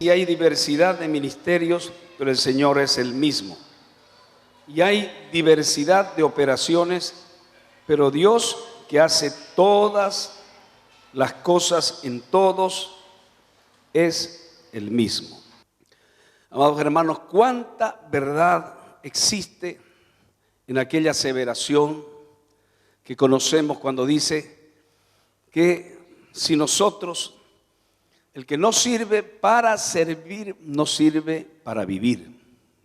Y hay diversidad de ministerios, pero el Señor es el mismo. Y hay diversidad de operaciones, pero Dios, que hace todas las cosas en todos, es el mismo. Amados hermanos, cuánta verdad existe en aquella aseveración que conocemos cuando dice que si nosotros, el que no sirve para servir, no sirve para vivir.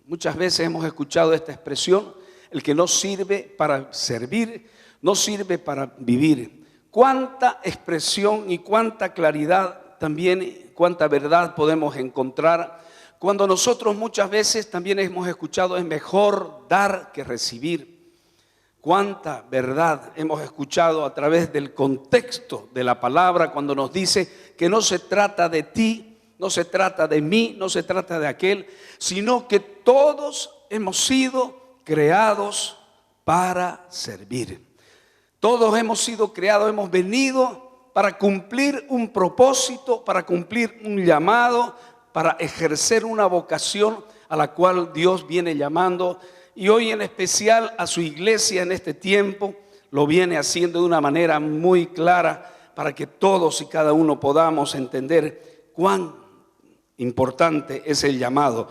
Muchas veces hemos escuchado esta expresión, el que no sirve para servir, no sirve para vivir. Cuánta expresión y cuánta claridad también, cuánta verdad podemos encontrar cuando nosotros muchas veces también hemos escuchado es mejor dar que recibir. Cuánta verdad hemos escuchado a través del contexto de la palabra cuando nos dice que no se trata de ti, no se trata de mí, no se trata de aquel, sino que todos hemos sido creados para servir. Todos hemos sido creados, hemos venido para cumplir un propósito, para cumplir un llamado, para ejercer una vocación a la cual Dios viene llamando. Y hoy en especial a su iglesia en este tiempo lo viene haciendo de una manera muy clara para que todos y cada uno podamos entender cuán importante es el llamado.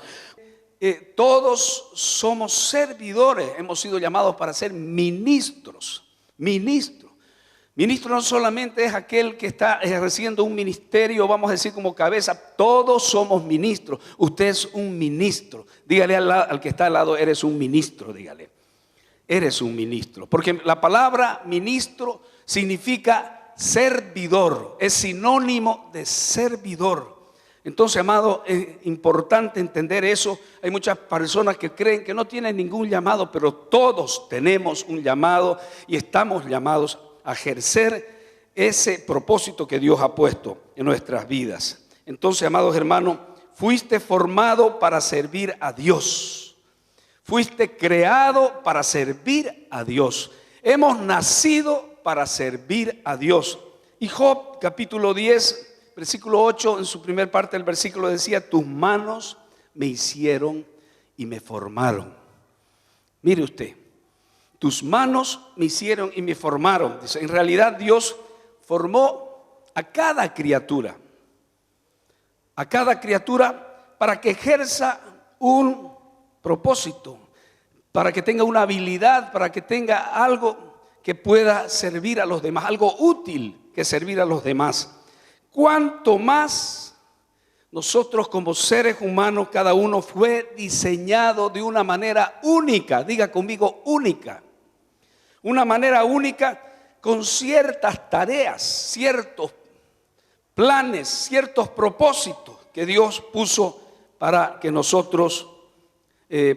Todos somos servidores, hemos sido llamados para ser ministros. Ministro no solamente es aquel que está ejerciendo un ministerio, vamos a decir como cabeza, todos somos ministros. Usted es un ministro. Dígale al que está al lado, eres un ministro, dígale. Eres un ministro. Porque la palabra ministro significa servidor, es sinónimo de servidor. Entonces, amado, es importante entender eso. Hay muchas personas que creen que no tienen ningún llamado, pero todos tenemos un llamado y estamos llamados a ejercer ese propósito que Dios ha puesto en nuestras vidas. Entonces, amados hermanos, fuiste formado para servir a Dios. Fuiste creado para servir a Dios. Hemos nacido para servir a Dios. Y Job, capítulo 10, versículo 8, en su primer parte del versículo decía, tus manos me hicieron y me formaron. Mire usted. Tus manos me hicieron y me formaron. Dice, en realidad Dios formó a cada criatura para que ejerza un propósito, para que tenga una habilidad, para que tenga algo que pueda servir a los demás, algo útil que servir a los demás. Cuanto más nosotros como seres humanos, cada uno fue diseñado de una manera única, diga conmigo única. Una manera única con ciertas tareas, ciertos planes, ciertos propósitos que Dios puso para que nosotros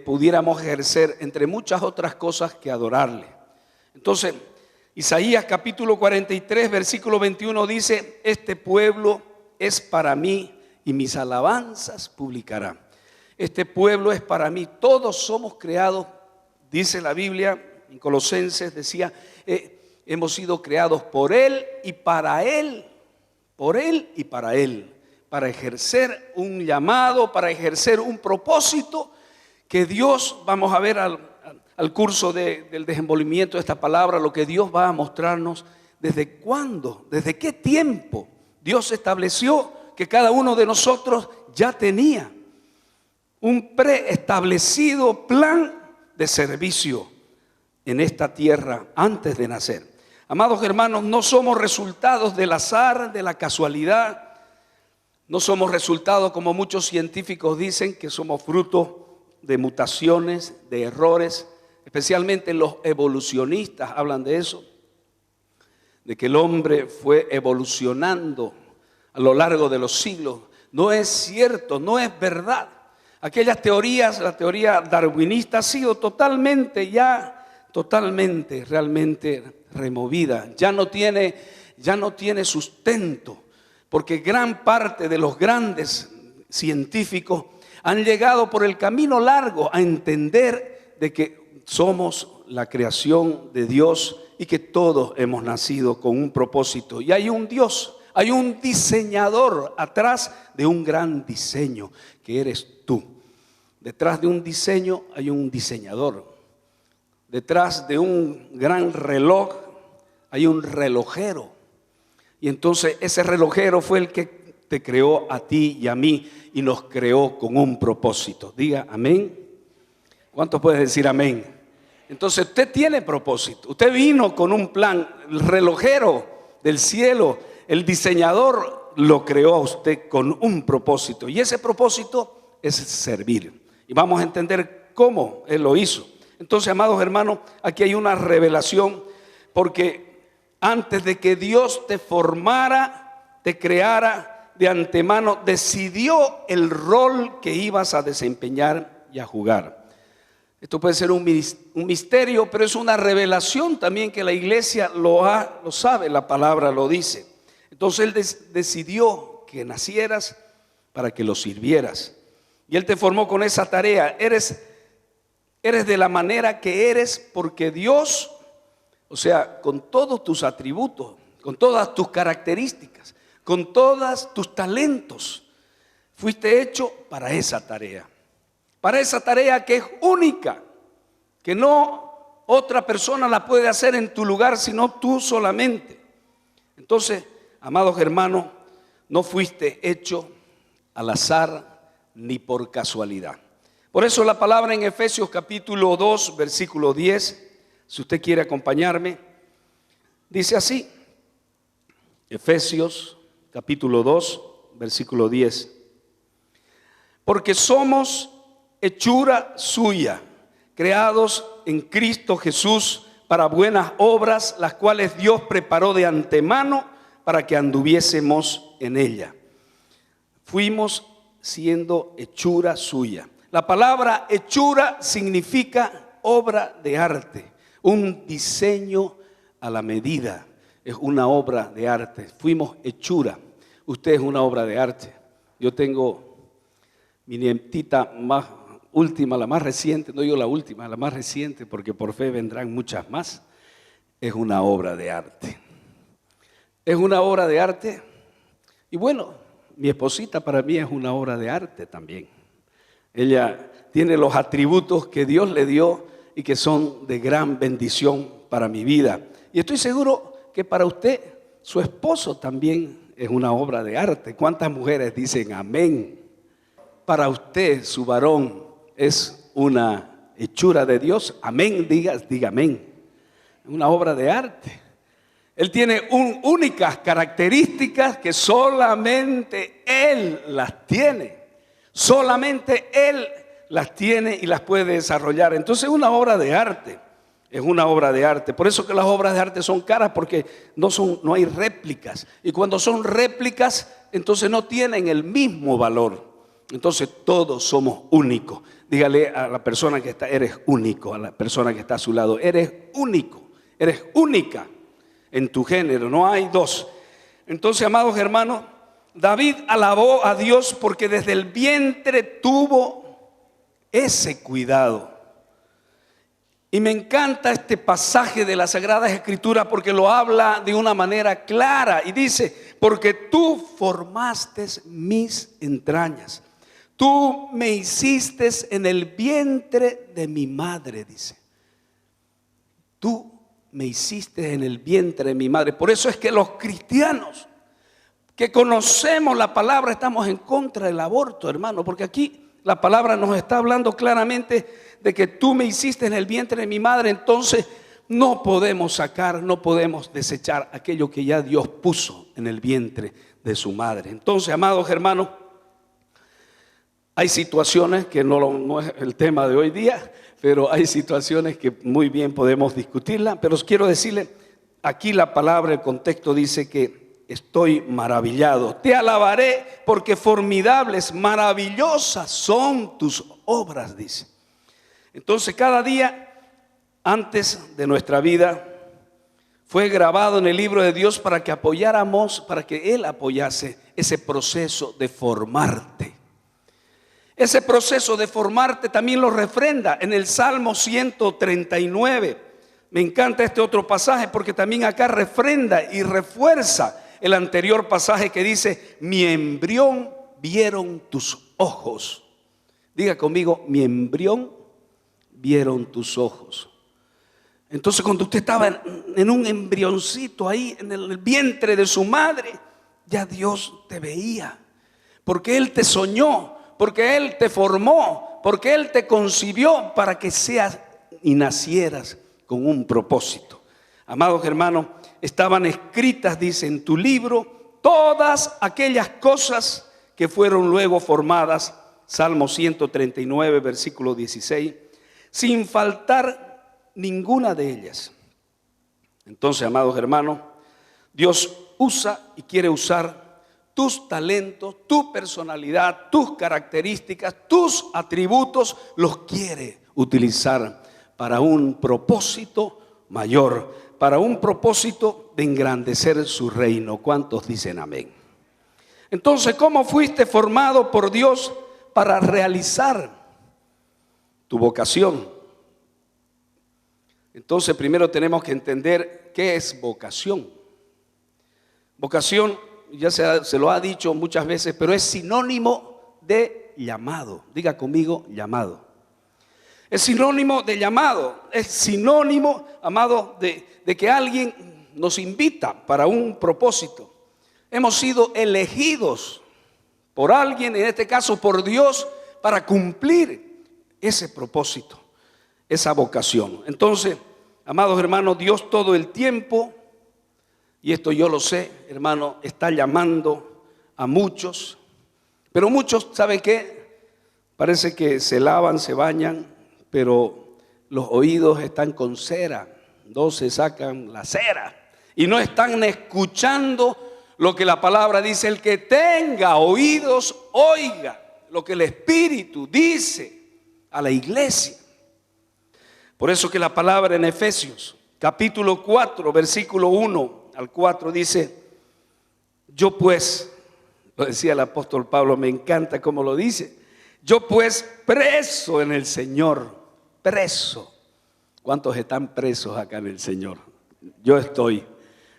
pudiéramos ejercer, entre muchas otras cosas, que adorarle. Entonces, Isaías capítulo 43, versículo 21 dice, este pueblo es para mí y mis alabanzas publicará. Este pueblo es para mí, todos somos creados, dice la Biblia, en Colosenses decía, hemos sido creados por Él y para Él, por Él y para Él, para ejercer un llamado, para ejercer un propósito que Dios, vamos a ver al curso del desenvolvimiento de esta palabra, lo que Dios va a mostrarnos, desde cuándo, desde qué tiempo Dios estableció que cada uno de nosotros ya tenía un preestablecido plan de servicio en esta tierra antes de nacer. Amados hermanos, no somos resultados del azar, de la casualidad. No somos resultados, como muchos científicos dicen, que somos fruto de mutaciones, de errores. Especialmente los evolucionistas hablan de eso, de que el hombre fue evolucionando a lo largo de los siglos. No es cierto, no es verdad. Aquellas teorías, la teoría darwinista ha sido totalmente realmente removida, ya no tiene sustento, porque gran parte de los grandes científicos han llegado por el camino largo a entender de que somos la creación de Dios y que todos hemos nacido con un propósito. Y hay un Dios, Hay un diseñador atrás de un gran diseño, que eres tú. Detrás de un diseño hay un diseñador. Detrás de un gran reloj hay un relojero. Y entonces ese relojero fue el que te creó a ti y a mí y nos creó con un propósito. Diga amén. ¿Cuántos pueden decir amén? Entonces usted tiene propósito. Usted vino con un plan. El relojero del cielo, el diseñador, lo creó a usted con un propósito. Y ese propósito es servir. Y vamos a entender cómo Él lo hizo. Entonces, amados hermanos, aquí hay una revelación, porque antes de que Dios te formara, te creara de antemano, decidió el rol que ibas a desempeñar y a jugar. Esto puede ser un misterio, pero es una revelación también que la iglesia lo sabe, la palabra lo dice. Entonces Él decidió que nacieras para que lo sirvieras. Y Él te formó con esa tarea. Eres de la manera que eres porque Dios, o sea, con todos tus atributos, con todas tus características, con todos tus talentos, fuiste hecho para esa tarea. Para esa tarea que es única, que no otra persona la puede hacer en tu lugar, sino tú solamente. Entonces, amados hermanos, no fuiste hecho al azar ni por casualidad. Por eso la palabra en Efesios capítulo 2, versículo 10, si usted quiere acompañarme, dice así. Efesios capítulo 2, versículo 10. Porque somos hechura suya, creados en Cristo Jesús para buenas obras, las cuales Dios preparó de antemano para que anduviésemos en ella. Fuimos siendo hechura suya. La palabra hechura significa obra de arte, un diseño a la medida, es una obra de arte. Fuimos hechura, usted es una obra de arte. Yo tengo mi nietita más última, la más reciente, no yo la última, la más reciente, porque por fe vendrán muchas más. Es una obra de arte. Es una obra de arte. Y bueno, mi esposita para mí es una obra de arte también. Ella tiene los atributos que Dios le dio y que son de gran bendición para mi vida. Y estoy seguro que para usted, su esposo también es una obra de arte. ¿Cuántas mujeres dicen amén? Para usted, su varón es una hechura de Dios. Amén, diga amén. Una obra de arte. Él tiene únicas características que solamente Él las tiene. Solamente Él las tiene y las puede desarrollar. Entonces es una obra de arte. Es una obra de arte. Por eso que las obras de arte son caras, porque no hay réplicas. Y cuando son réplicas, entonces no tienen el mismo valor. Entonces todos somos únicos. Dígale a la persona que está, eres único. A la persona que está a su lado, eres único. Eres única en tu género, no hay dos. Entonces, amados hermanos, David alabó a Dios porque desde el vientre tuvo ese cuidado. Y me encanta este pasaje de las Sagradas Escrituras porque lo habla de una manera clara y dice: porque tú formaste mis entrañas, tú me hiciste en el vientre de mi madre, dice. Tú me hiciste en el vientre de mi madre. Por eso es que los cristianos que conocemos la palabra estamos en contra del aborto, hermano, porque aquí la palabra nos está hablando claramente de que tú me hiciste en el vientre de mi madre. Entonces no podemos sacar, no podemos desechar aquello que ya Dios puso en el vientre de su madre. Entonces, amados hermanos, hay situaciones que no es el tema de hoy día, pero hay situaciones que muy bien podemos discutirla. Pero os quiero decirle, aquí la palabra, el contexto dice que estoy maravillado. Te alabaré porque formidables, maravillosas son tus obras, dice. Entonces cada día antes de nuestra vida fue grabado en el libro de Dios para que apoyáramos, para que Él apoyase ese proceso de formarte. Ese proceso de formarte también lo refrenda en el Salmo 139. Me encanta este otro pasaje porque también acá refrenda y refuerza el anterior pasaje que dice: mi embrión vieron tus ojos. Diga conmigo: mi embrión vieron tus ojos. Entonces, cuando usted estaba en un embrioncito ahí en el vientre de su madre, ya Dios te veía, porque Él te soñó, porque Él te formó, porque Él te concibió para que seas y nacieras con un propósito. Amados hermanos, estaban escritas, dice, en tu libro todas aquellas cosas que fueron luego formadas, Salmo 139, versículo 16, sin faltar ninguna de ellas. Entonces, amados hermanos, Dios usa y quiere usar tus talentos, tu personalidad, tus características, tus atributos, los quiere utilizar para un propósito mayor, para un propósito de engrandecer su reino. ¿Cuántos dicen amén? Entonces, ¿cómo fuiste formado por Dios para realizar tu vocación? Entonces, primero tenemos que entender qué es vocación. Vocación, ya se lo ha dicho muchas veces, pero es sinónimo de llamado. Diga conmigo: llamado. Es sinónimo de llamado, es sinónimo, amado, de que alguien nos invita para un propósito. Hemos sido elegidos por alguien, en este caso por Dios, para cumplir ese propósito, esa vocación. Entonces, amados hermanos, Dios todo el tiempo, y esto yo lo sé, hermano, está llamando a muchos, pero muchos, ¿sabe qué? Parece que se lavan, se bañan, pero los oídos están con cera, no se sacan la cera y no están escuchando lo que la palabra dice. El que tenga oídos, oiga lo que el Espíritu dice a la iglesia. Por eso que la palabra en Efesios capítulo 4, versículo 1 al 4 dice: yo pues, lo decía el apóstol Pablo, me encanta cómo lo dice, yo pues preso en el Señor, preso. ¿Cuántos están presos acá en el Señor? Yo estoy,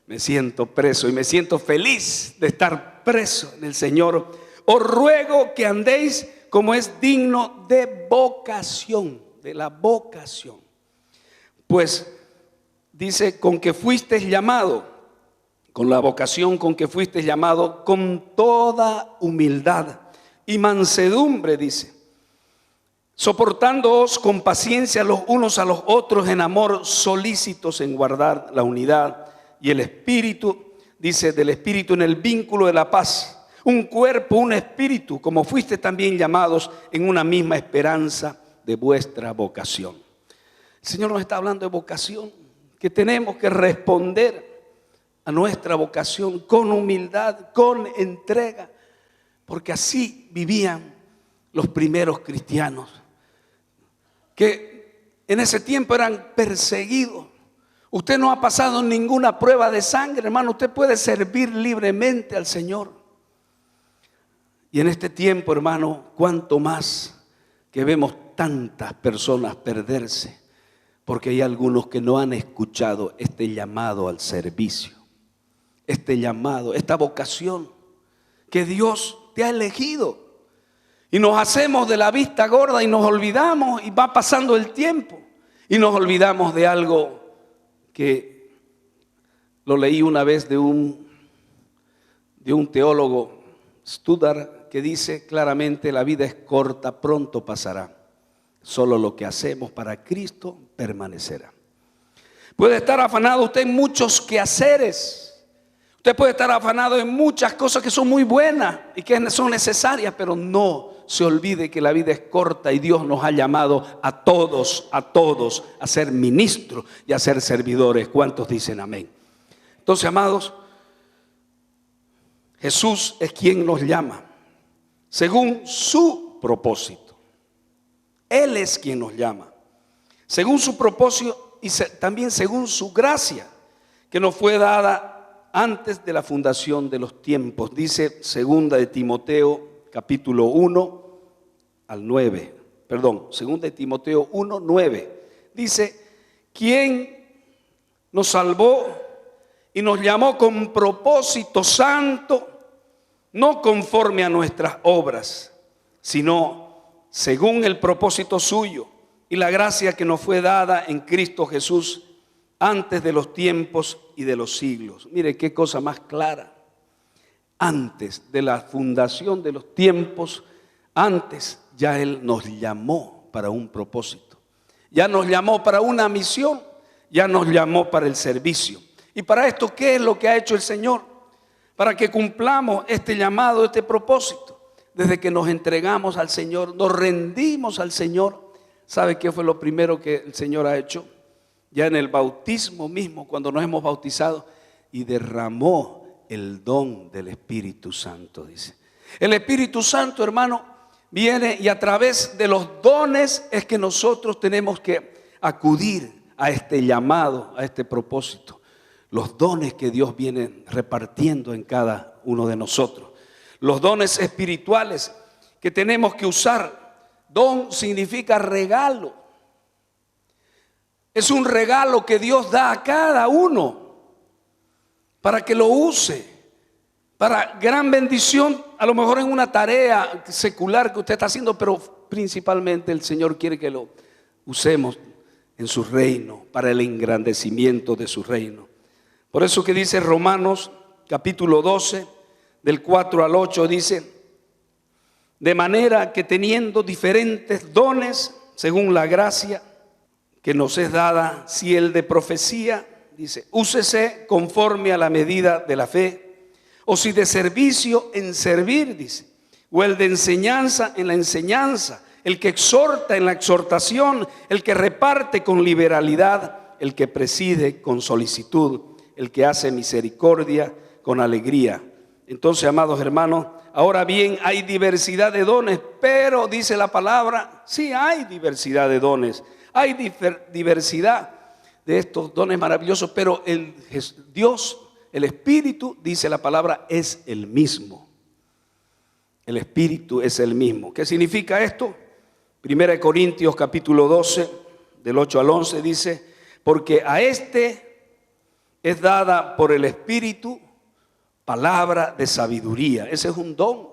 me siento preso y me siento feliz de estar preso en el Señor. Os ruego que andéis como es digno de vocación, de la vocación. Pues dice, con que fuiste llamado, con la vocación con que fuiste llamado, con toda humildad y mansedumbre, dice, soportándoos con paciencia los unos a los otros en amor, solícitos en guardar la unidad y el espíritu, dice, del espíritu en el vínculo de la paz. Un cuerpo, un espíritu, como fuiste también llamados en una misma esperanza de vuestra vocación. El Señor nos está hablando de vocación, que tenemos que responder a nuestra vocación con humildad, con entrega, porque así vivían los primeros cristianos, que en ese tiempo eran perseguidos. Usted no ha pasado ninguna prueba de sangre, hermano, usted puede servir libremente al Señor. Y en este tiempo, hermano, cuánto más que vemos tantas personas perderse, porque hay algunos que no han escuchado este llamado al servicio, este llamado, esta vocación que Dios te ha elegido. Y nos hacemos de la vista gorda y nos olvidamos, y va pasando el tiempo y nos olvidamos de algo que lo leí una vez de un teólogo, Studdard, que dice claramente: la vida es corta, pronto pasará. Solo lo que hacemos para Cristo permanecerá. Puede estar afanado usted en muchos quehaceres. Usted puede estar afanado en muchas cosas que son muy buenas y que son necesarias, pero no se olvide que la vida es corta y Dios nos ha llamado a todos a ser ministros y a ser servidores. ¿Cuántos dicen amén? Entonces, amados, Jesús es quien nos llama según su propósito. Él es quien nos llama según su propósito y también según su gracia que nos fue dada antes de la fundación de los tiempos. Dice segunda de Timoteo capítulo 1 al 9. Perdón, segunda de Timoteo 1, 9. Dice: quien nos salvó y nos llamó con propósito santo, no conforme a nuestras obras, sino según el propósito suyo y la gracia que nos fue dada en Cristo Jesús antes de los tiempos y de los siglos. Mire qué cosa más clara. Antes de la fundación de los tiempos, antes ya Él nos llamó para un propósito. Ya nos llamó para una misión, ya nos llamó para el servicio. Y para esto, ¿qué es lo que ha hecho el Señor? Para que cumplamos este llamado, este propósito. Desde que nos entregamos al Señor, nos rendimos al Señor. ¿Sabe qué fue lo primero que el Señor ha hecho? Ya en el bautismo mismo, cuando nos hemos bautizado, y derramó el don del Espíritu Santo, dice. El Espíritu Santo, hermano, viene y a través de los dones es que nosotros tenemos que acudir a este llamado, a este propósito. Los dones que Dios viene repartiendo en cada uno de nosotros. Los dones espirituales que tenemos que usar. Don significa regalo. Es un regalo que Dios da a cada uno para que lo use, para gran bendición, a lo mejor en una tarea secular que usted está haciendo, pero principalmente el Señor quiere que lo usemos en su reino, para el engrandecimiento de su reino. Por eso que dice Romanos capítulo 12, del 4 al 8, dice: de manera que teniendo diferentes dones, según la gracia que nos es dada, si el de profecía, dice, úsese conforme a la medida de la fe, o si de servicio, en servir, dice, o el de enseñanza, en la enseñanza, el que exhorta, en la exhortación, el que reparte con liberalidad, el que preside con solicitud, el que hace misericordia con alegría. Entonces, amados hermanos, ahora bien, hay diversidad de dones, pero dice la palabra, sí hay diversidad de dones. Hay diversidad de estos dones maravillosos, pero el Dios, el Espíritu, dice la palabra, es el mismo. El Espíritu es el mismo. ¿Qué significa esto? 1 Corintios capítulo 12, del 8 al 11, dice: porque a este es dada por el Espíritu palabra de sabiduría. Ese es un don.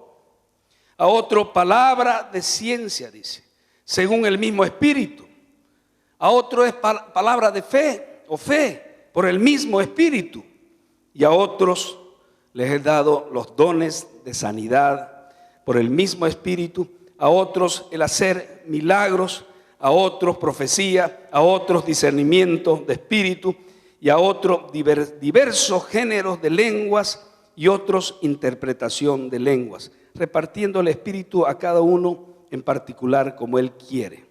A otro palabra de ciencia, dice, según el mismo Espíritu. A otro es palabra de fe o fe por el mismo Espíritu. Y a otros les he dado los dones de sanidad por el mismo Espíritu. A otros el hacer milagros, a otros profecía, a otros discernimiento de espíritu, y a otros diversos géneros de lenguas y otros interpretación de lenguas, repartiendo el Espíritu a cada uno en particular como Él quiere,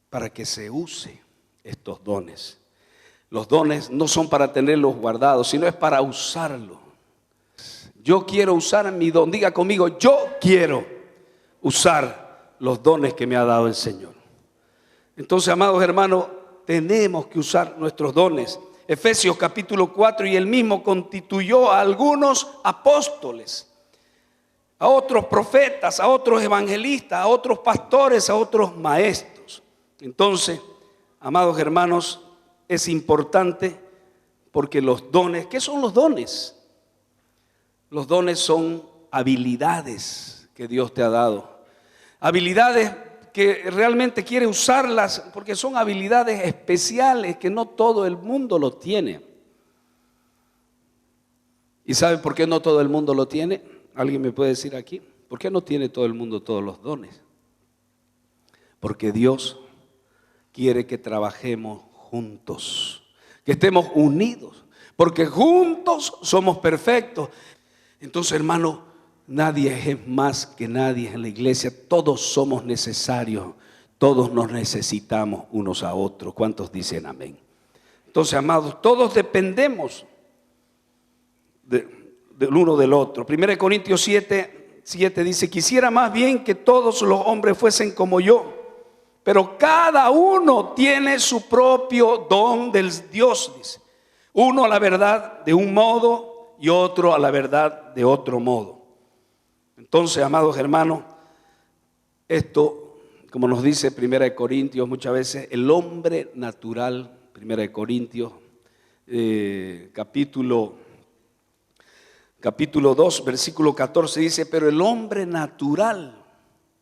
para que se use estos dones. Los dones no son para tenerlos guardados, sino es para usarlos. Yo quiero usar mi don. Diga conmigo, yo quiero usar los dones que me ha dado el Señor. Entonces, amados hermanos, tenemos que usar nuestros dones. Efesios capítulo 4, y Él mismo constituyó a algunos apóstoles, a otros profetas, a otros evangelistas, a otros pastores, a otros maestros. Entonces, amados hermanos, es importante porque los dones, ¿qué son los dones? Los dones son habilidades que Dios te ha dado. Habilidades que realmente quiere usarlas porque son habilidades especiales que no todo el mundo lo tiene. ¿Y sabe por qué no todo el mundo lo tiene? ¿Alguien me puede decir aquí? ¿Por qué no tiene todo el mundo todos los dones? Porque Dios quiere que trabajemos juntos, que estemos unidos, porque juntos somos perfectos. Entonces, hermano, nadie es más que nadie en la iglesia. Todos somos necesarios, todos nos necesitamos unos a otros. ¿Cuántos dicen amén? Entonces, amados, todos dependemos del uno del otro. 1 Corintios 7 dice: quisiera más bien que todos los hombres fuesen como yo, pero cada uno tiene su propio don del Dios, dice. Uno a la verdad de un modo y otro a la verdad de otro modo. Entonces, amados hermanos, esto, como nos dice 1 Corintios muchas veces, el hombre natural, 1 Corintios capítulo 2, versículo 14, dice: pero el hombre natural,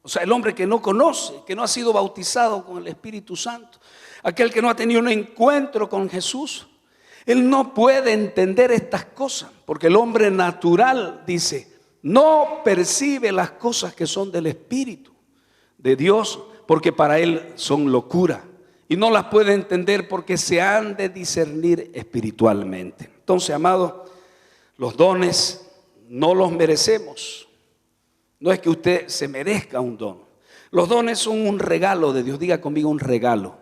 o sea, el hombre que no conoce, que no ha sido bautizado con el Espíritu Santo, aquel que no ha tenido un encuentro con Jesús, él no puede entender estas cosas, porque el hombre natural, dice, no percibe las cosas que son del Espíritu de Dios, porque para él son locura, y no las puede entender porque se han de discernir espiritualmente. Entonces, amados, los dones no los merecemos. No es que usted se merezca un don. Los dones son un regalo de Dios. Diga conmigo, un regalo.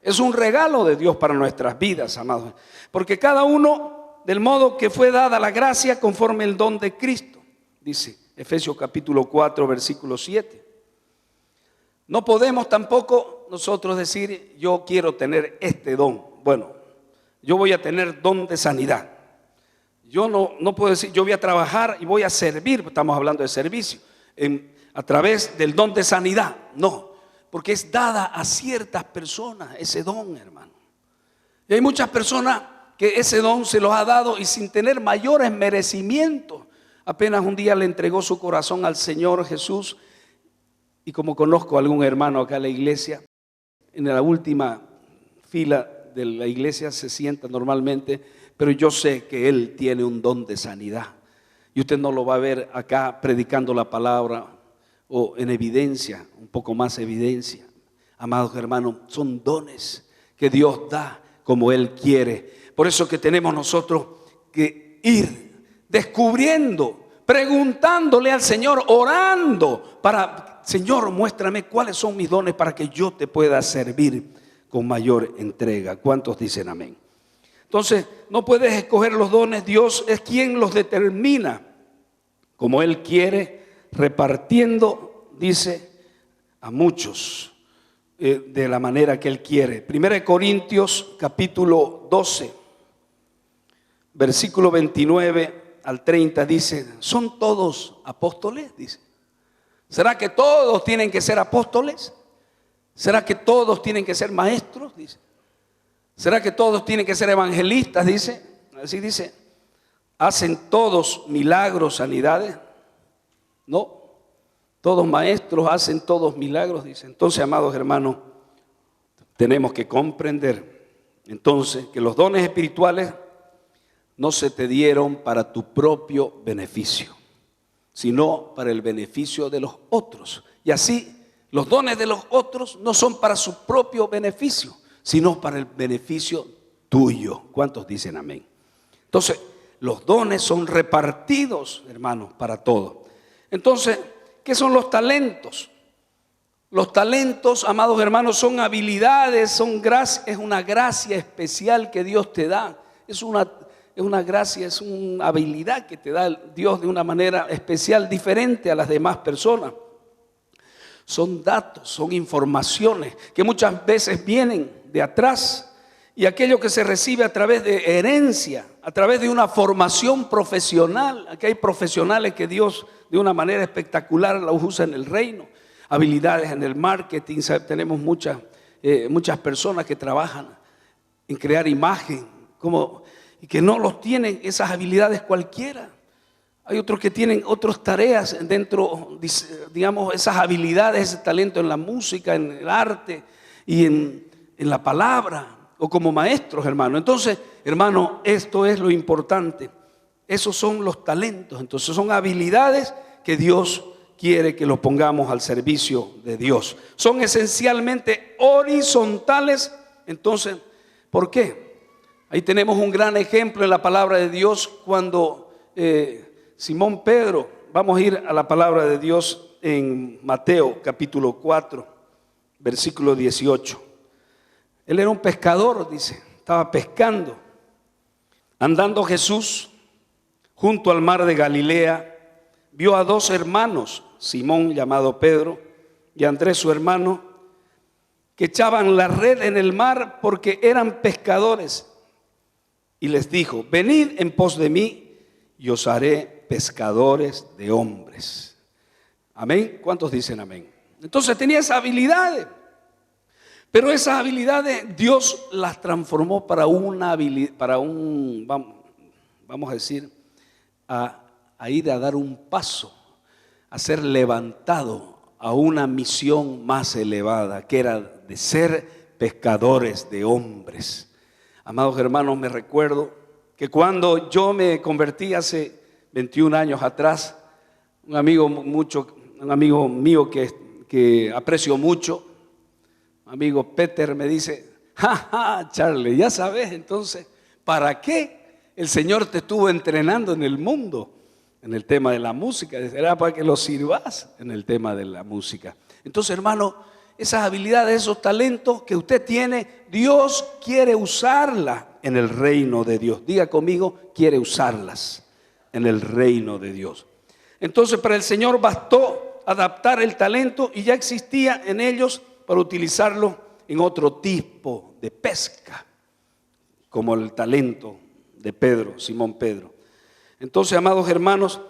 Es un regalo de Dios para nuestras vidas, amados. Porque cada uno, del modo que fue dada la gracia, conforme el don de Cristo. Dice Efesios capítulo 4, versículo 7. No podemos tampoco nosotros decir: yo quiero tener este don. Bueno, yo voy a tener don de sanidad. Yo no puedo decir: yo voy a trabajar y voy a servir. Estamos hablando de servicio a través del don de sanidad. No, porque es dada a ciertas personas ese don, hermano. Y hay muchas personas que ese don se los ha dado y sin tener mayores merecimientos. Apenas un día le entregó su corazón al Señor Jesús. Y como conozco a algún hermano acá en la iglesia, en la última fila de la iglesia se sienta normalmente, pero yo sé que él tiene un don de sanidad. Y usted no lo va a ver acá predicando la palabra o en evidencia, un poco más evidencia. Amados hermanos, son dones que Dios da como Él quiere. Por eso que tenemos nosotros que ir descubriendo, preguntándole al Señor, orando para: Señor, muéstrame cuáles son mis dones para que yo te pueda servir con mayor entrega. ¿Cuántos dicen amén? Entonces, no puedes escoger los dones. Dios es quien los determina como Él quiere, repartiendo, dice, a muchos de la manera que Él quiere. 1 Corintios capítulo 12, versículo 29 al 30 dice: ¿son todos apóstoles? Dice. ¿Será que todos tienen que ser apóstoles? ¿Será que todos tienen que ser maestros? Dice. ¿Será que todos tienen que ser evangelistas? Dice. Así dice. ¿Hacen todos milagros, sanidades? No. Todos maestros hacen todos milagros, dice. Entonces, amados hermanos, tenemos que comprender entonces que los dones espirituales no se te dieron para tu propio beneficio, sino para el beneficio de los otros. Y así, los dones de los otros no son para su propio beneficio, sino para el beneficio tuyo. ¿Cuántos dicen amén? Entonces, los dones son repartidos, hermanos, para todos. Entonces, ¿qué son los talentos? Los talentos, amados hermanos, son habilidades, es una gracia especial que Dios te da. Es una gracia, es una habilidad que te da Dios de una manera especial, diferente a las demás personas. Son datos, son informaciones que muchas veces vienen de atrás, y aquello que se recibe a través de herencia, a través de una formación profesional. Aquí hay profesionales que Dios de una manera espectacular los usa en el reino. Habilidades en el marketing, tenemos muchas personas que trabajan en crear imagen, y que no los tienen esas habilidades cualquiera. Hay otros que tienen otras tareas dentro, digamos, esas habilidades, ese talento en la música, en el arte y en la palabra, o como maestros, hermano. Entonces, hermano, esto es lo importante. Esos son los talentos. Entonces, son habilidades que Dios quiere que los pongamos al servicio de Dios. Son esencialmente horizontales. Entonces, ¿por qué? Ahí tenemos un gran ejemplo en la palabra de Dios cuando Simón Pedro, vamos a ir a la palabra de Dios en Mateo capítulo 4, versículo 18. Él era un pescador, dice, estaba pescando. Andando Jesús junto al mar de Galilea, vio a dos hermanos, Simón llamado Pedro y Andrés su hermano, que echaban la red en el mar porque eran pescadores. Y les dijo: venid en pos de mí y os haré pescadores de hombres. Amén. ¿Cuántos dicen amén? Entonces tenía esa habilidad. Pero esas habilidades Dios las transformó para una habilidad, vamos a decir, a ir a dar un paso, a ser levantado a una misión más elevada, que era de ser pescadores de hombres. Amados hermanos, me recuerdo que cuando yo me convertí hace 21 años atrás, un amigo mío que aprecio mucho, amigo Peter, me dice: ja, Charlie, ya sabes entonces para qué el Señor te estuvo entrenando en el mundo, en el tema de la música. Era para que lo sirvas en el tema de la música. Entonces, hermano, esas habilidades, esos talentos que usted tiene, Dios quiere usarlas en el reino de Dios. Diga conmigo, quiere usarlas en el reino de Dios. Entonces, para el Señor bastó adaptar el talento y ya existía en ellos para utilizarlo en otro tipo de pesca, como el talento de Pedro, Simón Pedro. Entonces, amados hermanos,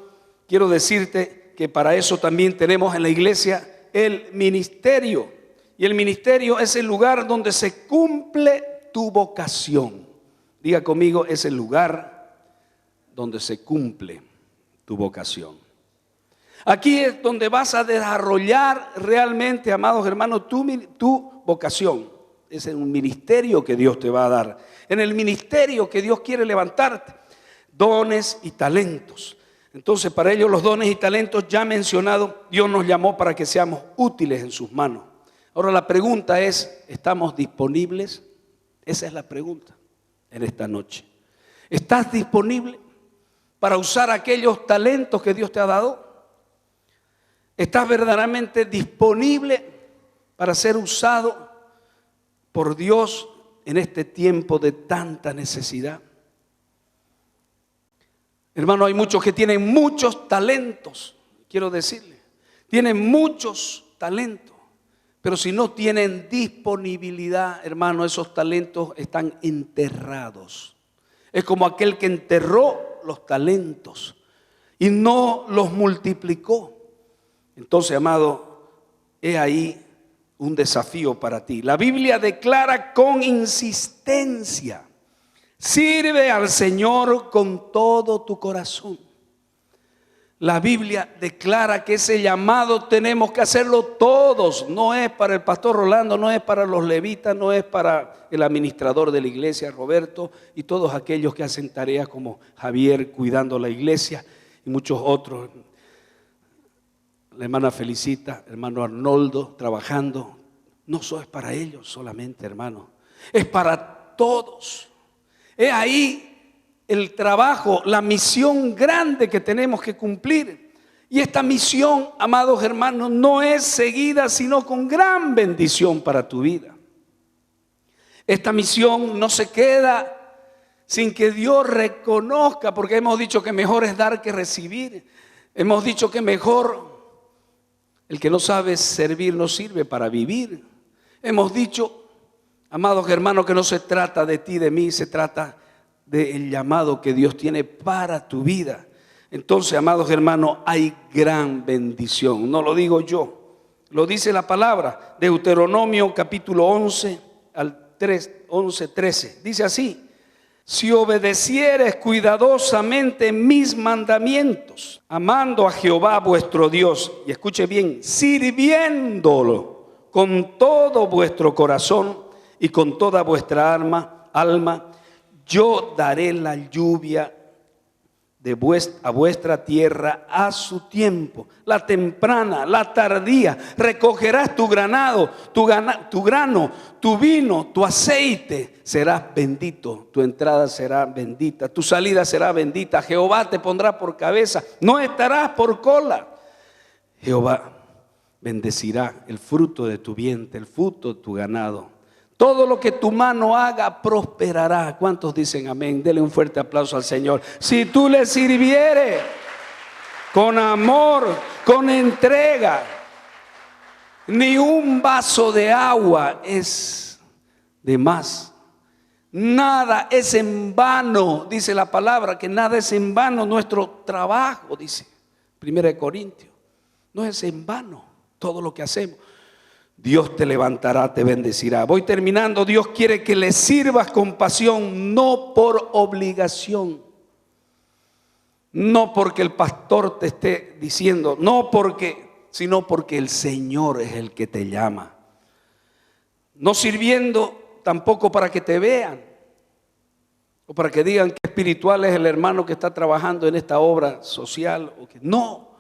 quiero decirte que para eso también tenemos en la iglesia el ministerio. Y el ministerio es el lugar donde se cumple tu vocación. Diga conmigo, es el lugar donde se cumple tu vocación. Aquí es donde vas a desarrollar realmente, amados hermanos, tu vocación. Es en un ministerio que Dios te va a dar. En el ministerio que Dios quiere levantarte. Dones y talentos. Entonces, para ellos los dones y talentos ya mencionados, Dios nos llamó para que seamos útiles en sus manos. Ahora la pregunta es, ¿estamos disponibles? Esa es la pregunta en esta noche. ¿Estás disponible para usar aquellos talentos que Dios te ha dado? ¿Estás verdaderamente disponible para ser usado por Dios en este tiempo de tanta necesidad? Hermano, hay muchos que tienen muchos talentos, quiero decirle, tienen muchos talentos, pero si no tienen disponibilidad, hermano, esos talentos están enterrados. Es como aquel que enterró los talentos y no los multiplicó. Entonces, amado, he ahí un desafío para ti. La Biblia declara con insistencia: sirve al Señor con todo tu corazón. La Biblia declara que ese llamado tenemos que hacerlo todos. No es para el pastor Rolando, no es para los levitas, no es para el administrador de la iglesia, Roberto, y todos aquellos que hacen tareas como Javier cuidando la iglesia y muchos otros. La hermana Felicita, hermano Arnoldo trabajando. No es para ellos solamente, hermano. Es para todos. Es ahí el trabajo, la misión grande que tenemos que cumplir. Y esta misión, amados hermanos, no es seguida sino con gran bendición para tu vida. Esta misión no se queda sin que Dios reconozca, porque hemos dicho que mejor es dar que recibir. Hemos dicho que mejor el que no sabe servir no sirve para vivir. Hemos dicho, amados hermanos, que no se trata de ti, de mí, se trata del llamado que Dios tiene para tu vida. Entonces, amados hermanos, hay gran bendición. No lo digo yo, lo dice la palabra. Deuteronomio capítulo 11 al 13. Dice así: si obedecieres cuidadosamente mis mandamientos, amando a Jehová vuestro Dios, y escuche bien, sirviéndolo con todo vuestro corazón y con toda vuestra alma, yo daré la lluvia a vuestra tierra a su tiempo, la temprana, la tardía. Recogerás tu grano, tu vino, tu aceite. Serás bendito, tu entrada será bendita, tu salida será bendita. Jehová te pondrá por cabeza, no estarás por cola. Jehová bendecirá el fruto de tu vientre, el fruto de tu ganado. Todo lo que tu mano haga prosperará. ¿Cuántos dicen amén? Dele un fuerte aplauso al Señor. Si tú le sirvieres con amor, con entrega, ni un vaso de agua es de más. Nada es en vano, dice la palabra, que nada es en vano. Nuestro trabajo, dice 1 Corintios, no es en vano todo lo que hacemos. Dios te levantará, te bendecirá. Voy terminando. Dios quiere que le sirvas con pasión, no por obligación. No porque el pastor te esté diciendo, sino porque el Señor es el que te llama. No sirviendo tampoco para que te vean o para que digan que espiritual es el hermano que está trabajando en esta obra social. No,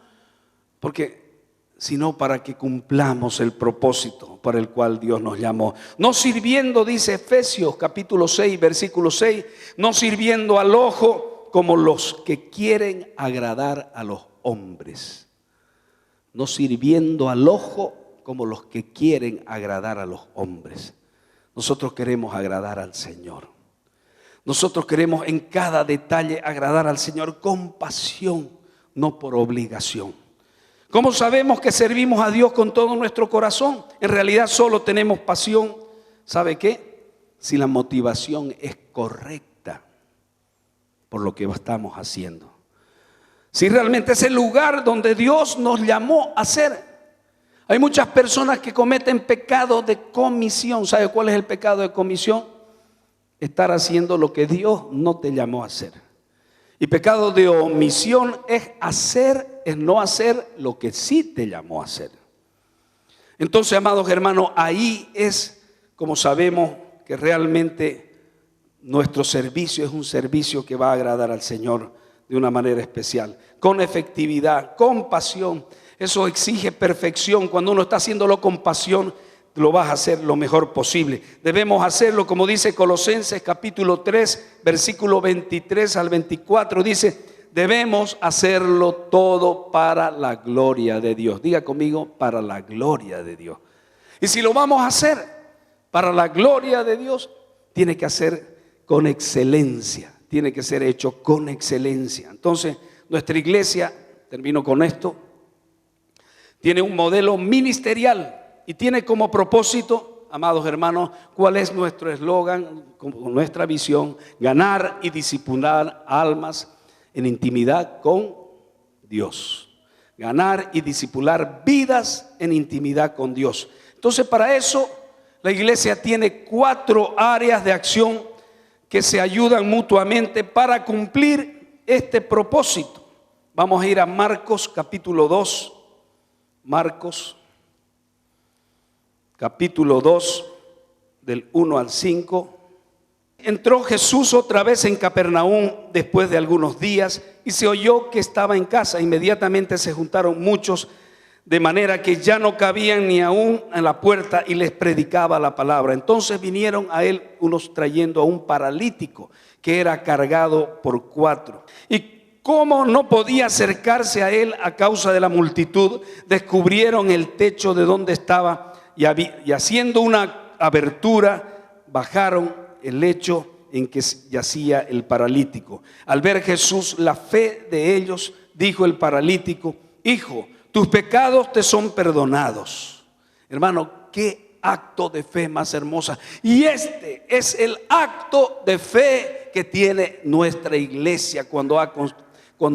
sino para que cumplamos el propósito para el cual Dios nos llamó. No sirviendo, dice Efesios capítulo 6, versículo 6, no sirviendo al ojo como los que quieren agradar a los hombres. No sirviendo al ojo como los que quieren agradar a los hombres. Nosotros queremos agradar al Señor. Nosotros queremos en cada detalle agradar al Señor con pasión, no por obligación. ¿Cómo sabemos que servimos a Dios con todo nuestro corazón? En realidad solo tenemos pasión. ¿Sabe qué? Si la motivación es correcta por lo que estamos haciendo. Si realmente es el lugar donde Dios nos llamó a ser. Hay muchas personas que cometen pecado de comisión. ¿Sabe cuál es el pecado de comisión? Estar haciendo lo que Dios no te llamó a hacer. Y pecado de omisión es no hacer lo que sí te llamó a hacer. Entonces, amados hermanos, ahí es como sabemos que realmente nuestro servicio es un servicio que va a agradar al Señor de una manera especial, con efectividad, con pasión. Eso exige perfección. Cuando uno está haciéndolo con pasión, lo vas a hacer lo mejor posible. Debemos hacerlo como dice Colosenses capítulo 3, versículo 23 al 24. Dice, debemos hacerlo todo para la gloria de Dios. Diga conmigo, para la gloria de Dios. Y si lo vamos a hacer para la gloria de Dios, tiene que hacer con excelencia. Tiene que ser hecho con excelencia. Entonces, nuestra iglesia, termino con esto, tiene un modelo ministerial y tiene como propósito, amados hermanos, ¿cuál es nuestro eslogan, nuestra visión? Ganar y discipular almas en intimidad con Dios. Ganar y discipular vidas en intimidad con Dios. Entonces, para eso, la iglesia tiene 4 áreas de acción que se ayudan mutuamente para cumplir este propósito. Vamos a ir a Marcos capítulo 2. Marcos capítulo 2 del 1 al 5. Entró Jesús otra vez en Capernaum después de algunos días y se oyó que estaba en casa. Inmediatamente se juntaron muchos, de manera que ya no cabían ni aún en la puerta, y les predicaba la palabra. Entonces vinieron a él unos trayendo a un paralítico que era cargado por 4. Y como no podía acercarse a él a causa de la multitud, descubrieron el techo de donde estaba y haciendo una abertura, bajaron el lecho en que yacía el paralítico. Al ver Jesús la fe de ellos, dijo el paralítico: hijo, tus pecados te son perdonados. Hermano, qué acto de fe más hermosa. Y este es el acto de fe que tiene nuestra iglesia cuando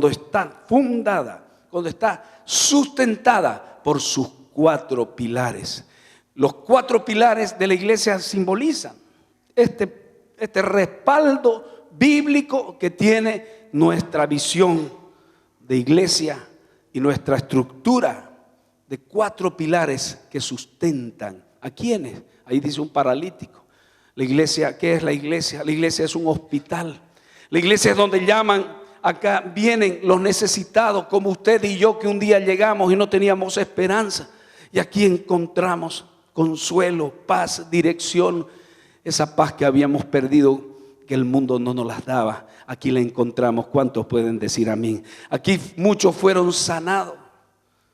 está fundada, cuando está sustentada por sus 4 pilares. Los 4 pilares de la iglesia simbolizan este respaldo bíblico que tiene nuestra visión de iglesia y nuestra estructura de 4 pilares que sustentan. ¿A quiénes? Ahí dice un paralítico. La iglesia, ¿qué es la iglesia? La iglesia es un hospital. La iglesia es donde acá vienen los necesitados como usted y yo, que un día llegamos y no teníamos esperanza. Y aquí encontramos consuelo, paz, dirección. Esa paz que habíamos perdido, que el mundo no nos las daba, aquí la encontramos. ¿Cuántos pueden decir amén? Aquí muchos fueron sanados,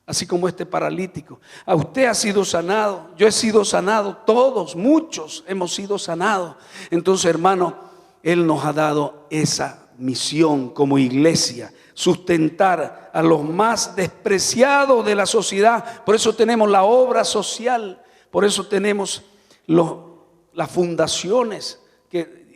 así como este paralítico. A usted ha sido sanado, yo he sido sanado, todos, muchos hemos sido sanados. Entonces, hermano, Él nos ha dado esa misión como iglesia, sustentar a los más despreciados de la sociedad. Por eso tenemos la obra social, por eso tenemos las fundaciones,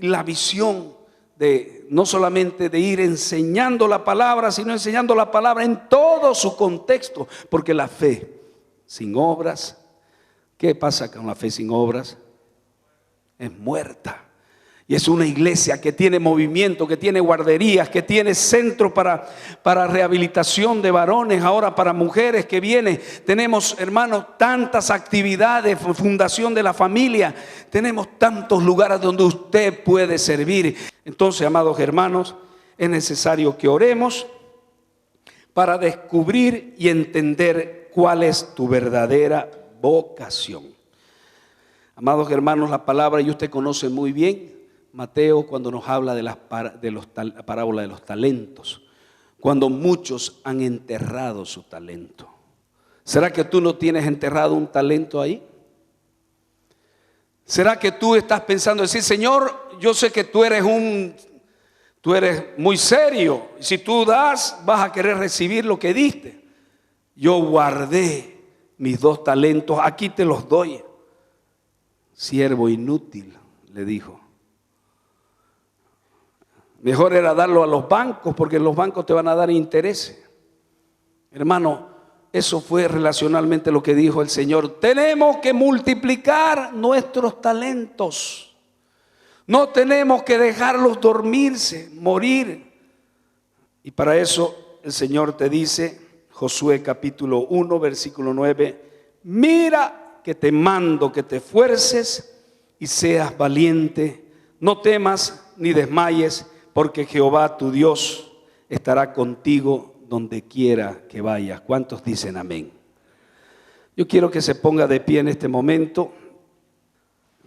la visión de no solamente de ir enseñando la palabra, sino enseñando la palabra en todo su contexto, porque la fe sin obras ¿Qué pasa con la fe sin obras? Es muerta. Y es una iglesia que tiene movimiento, que tiene guarderías, que tiene centro para rehabilitación de varones, ahora para mujeres que vienen. Tenemos, hermanos, tantas actividades, fundación de la familia. Tenemos tantos lugares donde usted puede servir. Entonces, amados hermanos, es necesario que oremos para descubrir y entender cuál es tu verdadera vocación. Amados hermanos, la palabra y usted conoce muy bien Mateo cuando nos habla de la parábola de los talentos, cuando muchos han enterrado su talento. ¿Será que tú no tienes enterrado un talento ahí? ¿Será que tú estás pensando decir, Señor, yo sé que tú eres muy serio, si tú das vas a querer recibir lo que diste? Yo guardé mis 2 talentos, aquí te los doy. Siervo inútil, le dijo. Mejor era darlo a los bancos, porque los bancos te van a dar interés. Hermano, eso fue relacionalmente lo que dijo el Señor. Tenemos que multiplicar nuestros talentos. No tenemos que dejarlos dormirse, morir. Y para eso el Señor te dice, Josué capítulo 1, versículo 9, mira que te mando que te esfuerces y seas valiente. No temas ni desmayes, porque Jehová tu Dios estará contigo donde quiera que vayas. ¿Cuántos dicen amén? Yo quiero que se ponga de pie en este momento.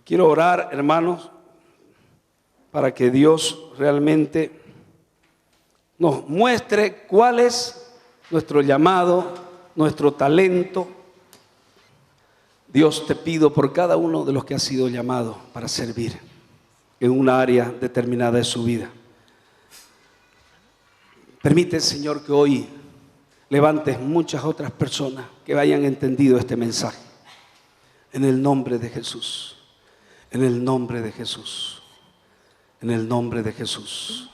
Quiero orar, hermanos, para que Dios realmente nos muestre cuál es nuestro llamado, nuestro talento. Dios, te pido por cada uno de los que ha sido llamado para servir en una área determinada de su vida. Permite, Señor, que hoy levantes muchas otras personas que hayan entendido este mensaje. En el nombre de Jesús, en el nombre de Jesús, en el nombre de Jesús.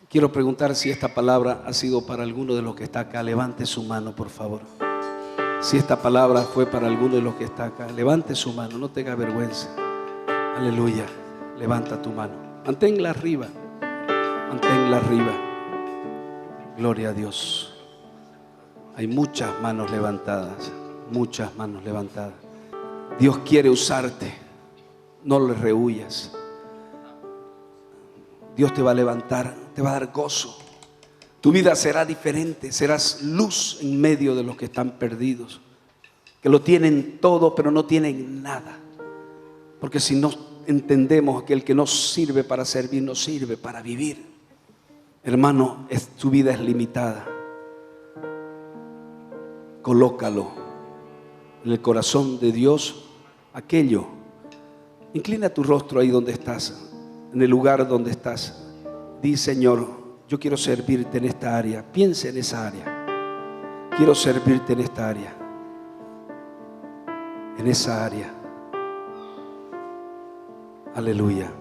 Quiero preguntar si esta palabra ha sido para alguno de los que está acá. Levante su mano, por favor. Si esta palabra fue para alguno de los que está acá, levante su mano, no tenga vergüenza. Aleluya, levanta tu mano. Manténla arriba, manténla arriba. Gloria a Dios. Hay muchas manos levantadas, muchas manos levantadas. Dios quiere usarte, no le rehuyas. Dios te va a levantar, te va a dar gozo. Tu vida será diferente, serás luz en medio de los que están perdidos, que lo tienen todo pero no tienen nada. Porque si no entendemos que el que no sirve para servir, no sirve para vivir. Hermano, tu vida es limitada. Colócalo en el corazón de Dios aquello. Inclina tu rostro ahí donde estás, en el lugar donde estás. Di, Señor, yo quiero servirte en esta área. Piensa en esa área. Quiero servirte en esta área. En esa área. Aleluya.